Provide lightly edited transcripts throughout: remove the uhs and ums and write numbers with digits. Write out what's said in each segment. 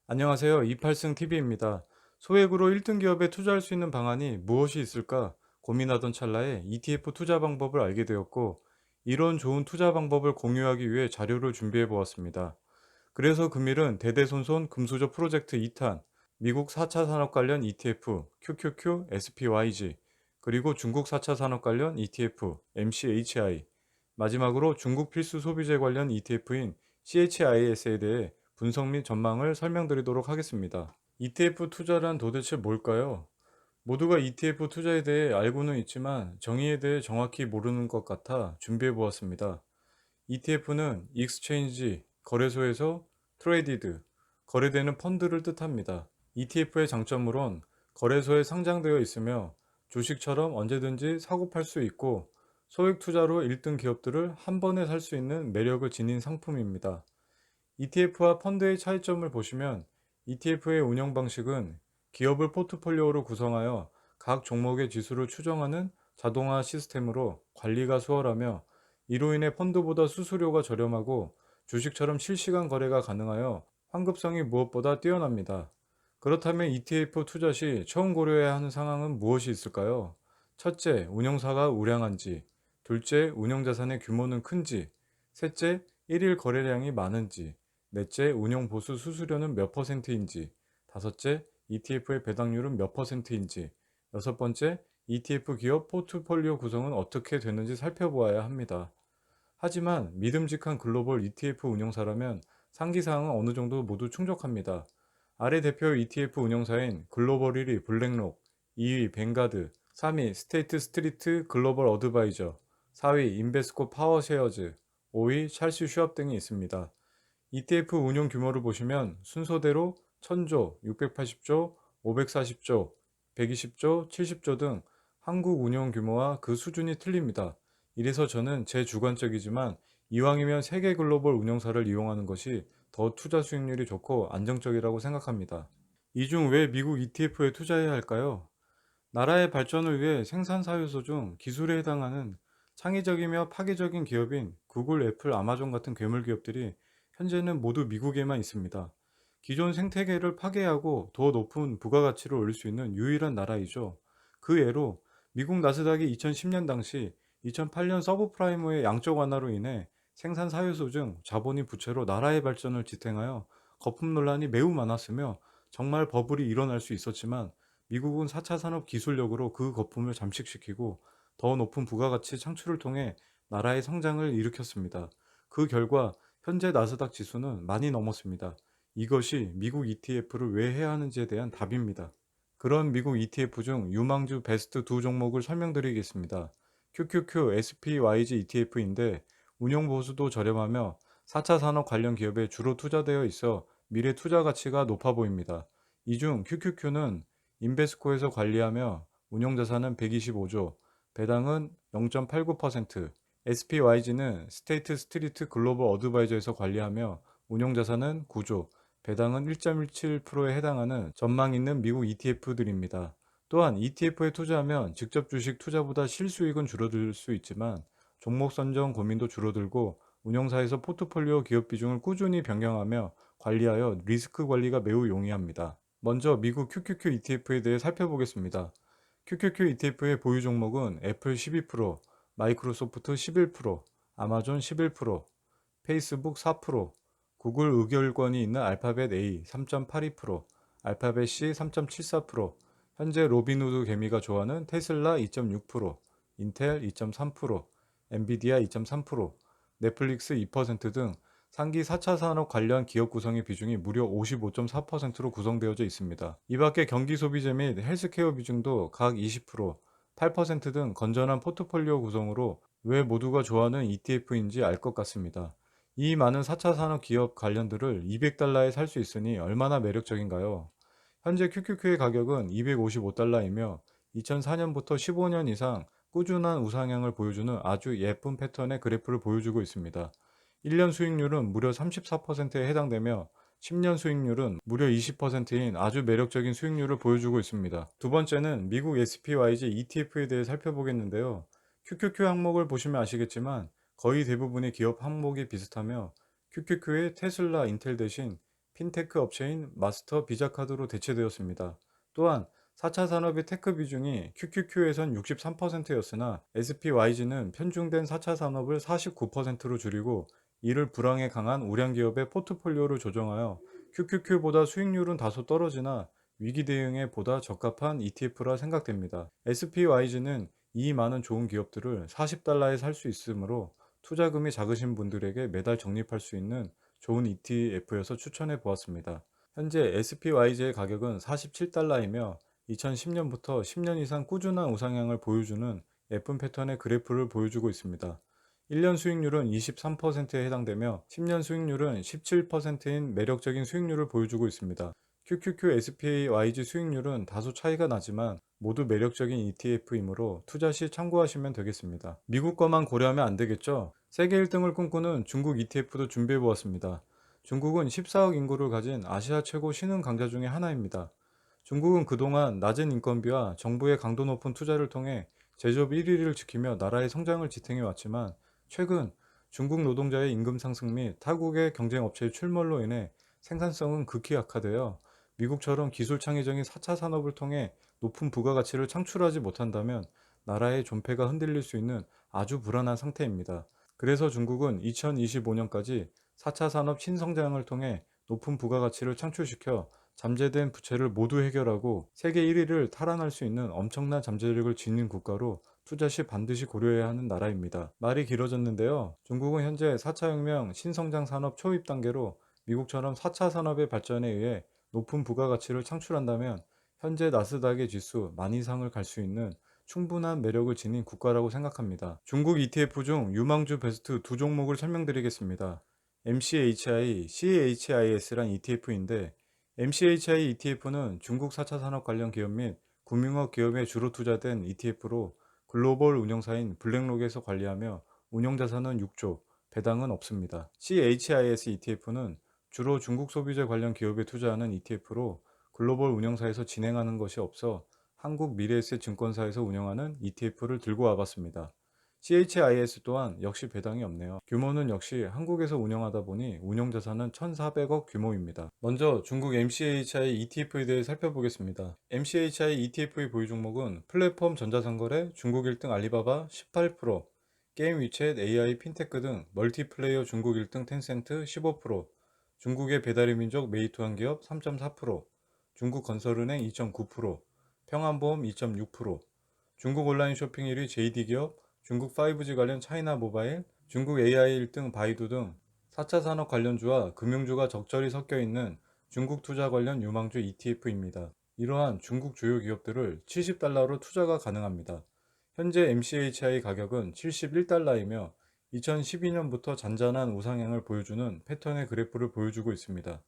안녕하세요. 이팔승TV입니다. 소액으로 1등 기업에 투자할 수 있는 방안이 무엇이 있을까 고민하던 찰나에 ETF 투자 방법을 알게 되었고, 이런 좋은 투자 방법을 공유하기 위해 자료를 준비해 보았습니다. 그래서 금일은 대대손손 금수저 프로젝트 2탄, 미국 4차 산업 관련 ETF, QQQ, SPYG, 그리고 중국 4차 산업 관련 ETF, MCHI, 마지막으로 중국 필수 소비재 관련 ETF인 CHIS에 대해 분석 및 전망을 설명드리도록 하겠습니다. ETF 투자란 도대체 뭘까요? 모두가 ETF 투자에 대해 알고는 있지만 정의에 대해 정확히 모르는 것 같아 준비해 보았습니다. ETF는 익스체인지, 거래소에서 트레이디드, 거래되는 펀드를 뜻합니다. ETF의 장점으론 거래소에 상장되어 있으며 주식처럼 언제든지 사고 팔 수 있고, 소액 투자로 1등 기업들을 한 번에 살 수 있는 매력을 지닌 상품입니다. ETF와 펀드의 차이점을 보시면, ETF의 운영 방식은 기업을 포트폴리오로 구성하여 각 종목의 지수를 추정하는 자동화 시스템으로 관리가 수월하며, 이로 인해 펀드보다 수수료가 저렴하고 주식처럼 실시간 거래가 가능하여 환급성이 무엇보다 뛰어납니다. 그렇다면 ETF 투자 시 처음 고려해야 하는 상황은 무엇이 있을까요? 첫째, 운영사가 우량한지; 둘째, 운영자산의 규모는 큰지; 셋째, 일일 거래량이 많은지; 넷째, 운영 보수 수수료는 몇 퍼센트인지; 다섯째, ETF의 배당률은 몇 퍼센트인지; 여섯 번째, ETF 기업 포트폴리오 구성은 어떻게 되는지 살펴보아야 합니다. 하지만 믿음직한 글로벌 ETF 운용사라면 상기사항은 어느 정도 모두 충족합니다. 아래 대표 ETF 운용사인 글로벌 1위 블랙록, 2위 뱅가드, 3위 스테이트 스트리트 글로벌 어드바이저, 4위 인베스코 파워쉐어즈, 5위 찰스 슈왑 등이 있습니다. ETF 운용 규모를 보시면 순서대로 1000조, 680조, 540조, 120조, 70조 등 한국 운용 규모와 그 수준이 틀립니다. 이래서 저는 제 주관적이지만 이왕이면 세계 글로벌 운용사를 이용하는 것이 더 투자 수익률이 좋고 안정적이라고 생각합니다. 이 중 왜 미국 ETF에 투자해야 할까요? 나라의 발전을 위해 생산사유소 중 기술에 해당하는 창의적이며 파괴적인 기업인 구글, 애플, 아마존 같은 괴물 기업들이 현재는 모두 미국에만 있습니다. 기존 생태계를 파괴하고 더 높은 부가가치를 올릴 수 있는 유일한 나라이죠. 그 예로 미국 나스닥이 2010년 당시 2008년 서브프라임의 양적 완화로 인해 생산 사유소 중 자본이 부채로 나라의 발전을 지탱하여 거품 논란이 매우 많았으며, 정말 버블이 일어날 수 있었지만 미국은 4차 산업 기술력으로 그 거품을 잠식시키고 더 높은 부가가치 창출을 통해 나라의 성장을 일으켰습니다. 그 결과 현재 나스닥 지수는 많이 넘었습니다. 이것이 미국 ETF를 왜 해야 하는지에 대한 답입니다. 그런 미국 ETF 중 유망주 베스트 두 종목을 설명드리겠습니다. QQQ SPYG ETF인데 운용 보수도 저렴하며 4차 산업 관련 기업에 주로 투자되어 있어 미래 투자 가치가 높아 보입니다. 이 중 QQQ는 인베스코에서 관리하며 운용자산은 125조, 배당은 0.89%, SPYG는 스테이트 스트리트 글로벌 어드바이저에서 관리하며 운용자산은 9조, 배당은 1.17%에 해당하는 전망 있는 미국 ETF들입니다. 또한 ETF에 투자하면 직접 주식 투자보다 실수익은 줄어들 수 있지만 종목 선정 고민도 줄어들고, 운용사에서 포트폴리오 기업 비중을 꾸준히 변경하며 관리하여 리스크 관리가 매우 용이합니다. 먼저 미국 QQQ ETF에 대해 살펴보겠습니다. QQQ ETF의 보유 종목은 애플 12%, 마이크로소프트 11%, 아마존 11%, 페이스북 4%, 구글 의결권이 있는 알파벳 A 3.82%, 알파벳 C 3.74%, 현재 로빈후드 개미가 좋아하는 테슬라 2.6%, 인텔 2.3%, 엔비디아 2.3%, 넷플릭스 2%등 상기 4차 산업 관련 기업 구성의 비중이 무려 55.4%로 구성되어져 있습니다. 이 밖에 경기 소비재 및 헬스케어 비중도 각 20%, 8% 등 건전한 포트폴리오 구성으로 왜 모두가 좋아하는 ETF인지 알 것 같습니다. 이 많은 4차 산업 기업 관련들을 200달러에 살 수 있으니 얼마나 매력적인가요? 현재 QQQ의 가격은 255달러이며 2004년부터 15년 이상 꾸준한 우상향을 보여주는 아주 예쁜 패턴의 그래프를 보여주고 있습니다. 1년 수익률은 무려 34%에 해당되며 10년 수익률은 무려 20%인 아주 매력적인 수익률을 보여주고 있습니다. 두 번째는 미국 SPYG ETF에 대해 살펴보겠는데요. QQQ 항목을 보시면 아시겠지만 거의 대부분의 기업 항목이 비슷하며 QQQ의 테슬라, 인텔 대신 핀테크 업체인 마스터 비자카드로 대체되었습니다. 또한 4차 산업의 테크 비중이 QQQ에선 63%였으나 SPYG는 편중된 4차 산업을 49%로 줄이고 이를 불황에 강한 우량 기업의 포트폴리오를 조정하여 QQQ보다 수익률은 다소 떨어지나 위기 대응에 보다 적합한 ETF라 생각됩니다. SPYG는 이 많은 좋은 기업들을 40달러에 살 수 있으므로 투자금이 작으신 분들에게 매달 적립할 수 있는 좋은 ETF여서 추천해 보았습니다. 현재 SPYG의 가격은 47달러이며 2010년부터 10년 이상 꾸준한 우상향을 보여주는 예쁜 패턴의 그래프를 보여주고 있습니다. 1년 수익률은 23%에 해당되며 10년 수익률은 17%인 매력적인 수익률을 보여주고 있습니다. QQQ SPYG 수익률은 다소 차이가 나지만 모두 매력적인 ETF이므로 투자 시 참고하시면 되겠습니다. 미국 것만 고려하면 안 되겠죠? 세계 1등을 꿈꾸는 중국 ETF도 준비해 보았습니다. 중국은 14억 인구를 가진 아시아 최고 신흥 강자 중의 하나입니다. 중국은 그동안 낮은 인건비와 정부의 강도 높은 투자를 통해 제조업 1위를 지키며 나라의 성장을 지탱해 왔지만 최근 중국 노동자의 임금 상승 및 타국의 경쟁 업체의 출몰로 인해 생산성은 극히 악화되어 미국처럼 기술 창의적인 4차 산업을 통해 높은 부가가치를 창출하지 못한다면 나라의 존폐가 흔들릴 수 있는 아주 불안한 상태입니다. 그래서 중국은 2025년까지 4차 산업 신성장을 통해 높은 부가가치를 창출시켜 잠재된 부채를 모두 해결하고 세계 1위를 탈환할 수 있는 엄청난 잠재력을 지닌 국가로 투자 시 반드시 고려해야 하는 나라입니다. 말이 길어졌는데요. 중국은 현재 4차 혁명 신성장 산업 초입 단계로 미국처럼 4차 산업의 발전에 의해 높은 부가가치를 창출한다면 현재 나스닥의 지수 만 이상을 갈 수 있는 충분한 매력을 지닌 국가라고 생각합니다. 중국 ETF 중 유망주 베스트 두 종목을 설명드리겠습니다. MCHI, CHIS란 ETF인데 MCHI ETF는 중국 4차 산업 관련 기업 및 금융업 기업에 주로 투자된 ETF로 글로벌 운영사인 블랙록에서 관리하며 운용자산은 6조, 배당은 없습니다. CHIS ETF는 주로 중국 소비재 관련 기업에 투자하는 ETF로 글로벌 운영사에서 진행하는 것이 없어 한국 미래에셋 증권사에서 운영하는 ETF를 들고 와봤습니다. CHIS 또한 역시 배당이 없네요. 규모는 역시 한국에서 운영하다 보니 운용자산은 1,400억 규모입니다. 먼저 중국 MCHI ETF에 대해 살펴보겠습니다. MCHI ETF의 보유 종목은 플랫폼 전자상거래 중국 1등 알리바바 18%, 게임 위챗 AI 핀테크 등 멀티플레이어 중국 1등 텐센트 15%, 중국의 배달의 민족 메이투한 기업 3.4%, 중국 건설은행 2.9%, 평안보험 2.6%, 중국 온라인 쇼핑 1위 JD 기업, 중국 5G 관련 차이나 모바일, 중국 AI 1등 바이두 등 4차 산업 관련주와 금융주가 적절히 섞여 있는 중국 투자 관련 유망주 ETF입니다. 이러한 중국 주요 기업들을 70달러로 투자가 가능합니다. 현재 MCHI 가격은 71달러이며 2012년부터 잔잔한 우상향을 보여주는 패턴의 그래프를 보여주고 있습니다.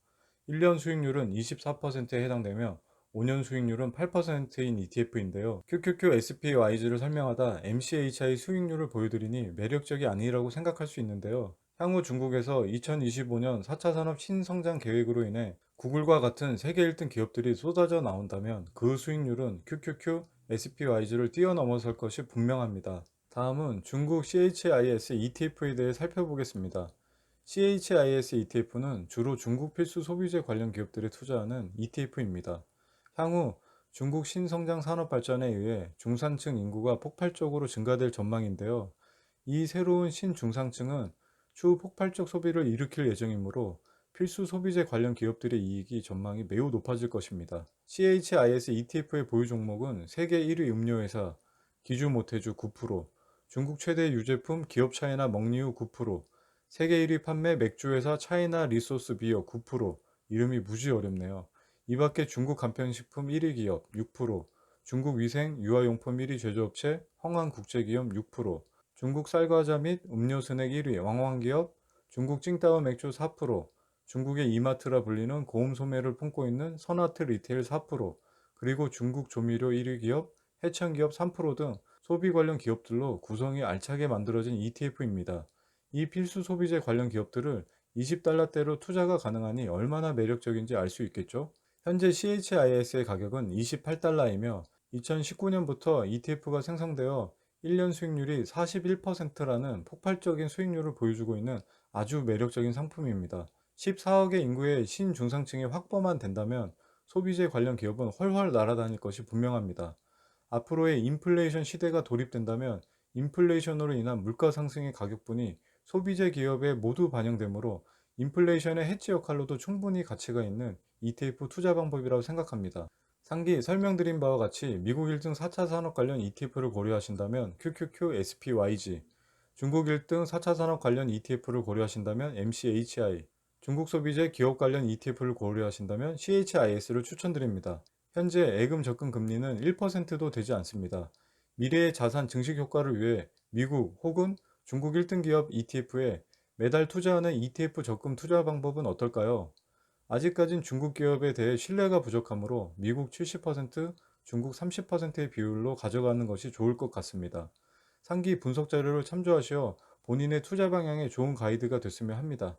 1년 수익률은 24%에 해당되며 5년 수익률은 8%인 ETF인데요. QQQ SPYG를 설명하다 MCHI 수익률을 보여드리니 매력적이 아니라고 생각할 수 있는데요. 향후 중국에서 2025년 4차 산업 신성장 계획으로 인해 구글과 같은 세계 1등 기업들이 쏟아져 나온다면 그 수익률은 QQQ SPYG를 뛰어넘어설 것이 분명합니다. 다음은 중국 CHIS ETF에 대해 살펴보겠습니다. CHIS ETF는 주로 중국 필수 소비재 관련 기업들에 투자하는 ETF입니다. 향후 중국 신성장 산업 발전에 의해 중산층 인구가 폭발적으로 증가될 전망인데요. 이 새로운 신중산층은 추후 폭발적 소비를 일으킬 예정이므로 필수 소비재 관련 기업들의 이익이 전망이 매우 높아질 것입니다. CHIS ETF의 보유 종목은 세계 1위 음료회사 기주 모태주 9%, 중국 최대 유제품 기업 차이나 먹리우 9%, 세계 1위 판매 맥주회사 차이나 리소스 비어 9%, 이름이 무지 어렵네요. 이 밖에 중국 간편식품 1위 기업 6%, 중국 위생 유아용품 1위 제조업체 황황국제기업 6%, 중국 쌀과자 및 음료 스낵 1위 왕왕기업, 중국 찡따오 맥주 4%, 중국의 이마트라 불리는 고음 소매를 품고 있는 선아트 리테일 4%, 그리고 중국 조미료 1위 기업 해천기업 3%등 소비 관련 기업들로 구성이 알차게 만들어진 ETF입니다. 이 필수 소비재 관련 기업들을 20달러대로 투자가 가능하니 얼마나 매력적인지 알 수 있겠죠? 현재 CHIS의 가격은 28달러이며 2019년부터 ETF가 생성되어 1년 수익률이 41%라는 폭발적인 수익률을 보여주고 있는 아주 매력적인 상품입니다. 14억의 인구의 신중상층이 확보만 된다면 소비재 관련 기업은 훨훨 날아다닐 것이 분명합니다. 앞으로의 인플레이션 시대가 도입된다면 인플레이션으로 인한 물가 상승의 가격분이 소비재 기업에 모두 반영되므로 인플레이션의 해치 역할로도 충분히 가치가 있는 ETF 투자 방법이라고 생각합니다. 상기 설명드린 바와 같이 미국 1등 4차 산업 관련 ETF를 고려하신다면 QQQ SPYG, 중국 1등 4차 산업 관련 ETF를 고려하신다면 MCHI, 중국 소비재 기업 관련 ETF를 고려하신다면 CHIS를 추천드립니다. 현재 예금 적금 금리는 1%도 되지 않습니다. 미래의 자산 증식 효과를 위해 미국 혹은 중국 1등 기업 ETF에 매달 투자하는 ETF 적금 투자 방법은 어떨까요? 아직까진 중국 기업에 대해 신뢰가 부족하므로 미국 70%, 중국 30%의 비율로 가져가는 것이 좋을 것 같습니다. 상기 분석 자료를 참조하시어 본인의 투자 방향에 좋은 가이드가 됐으면 합니다.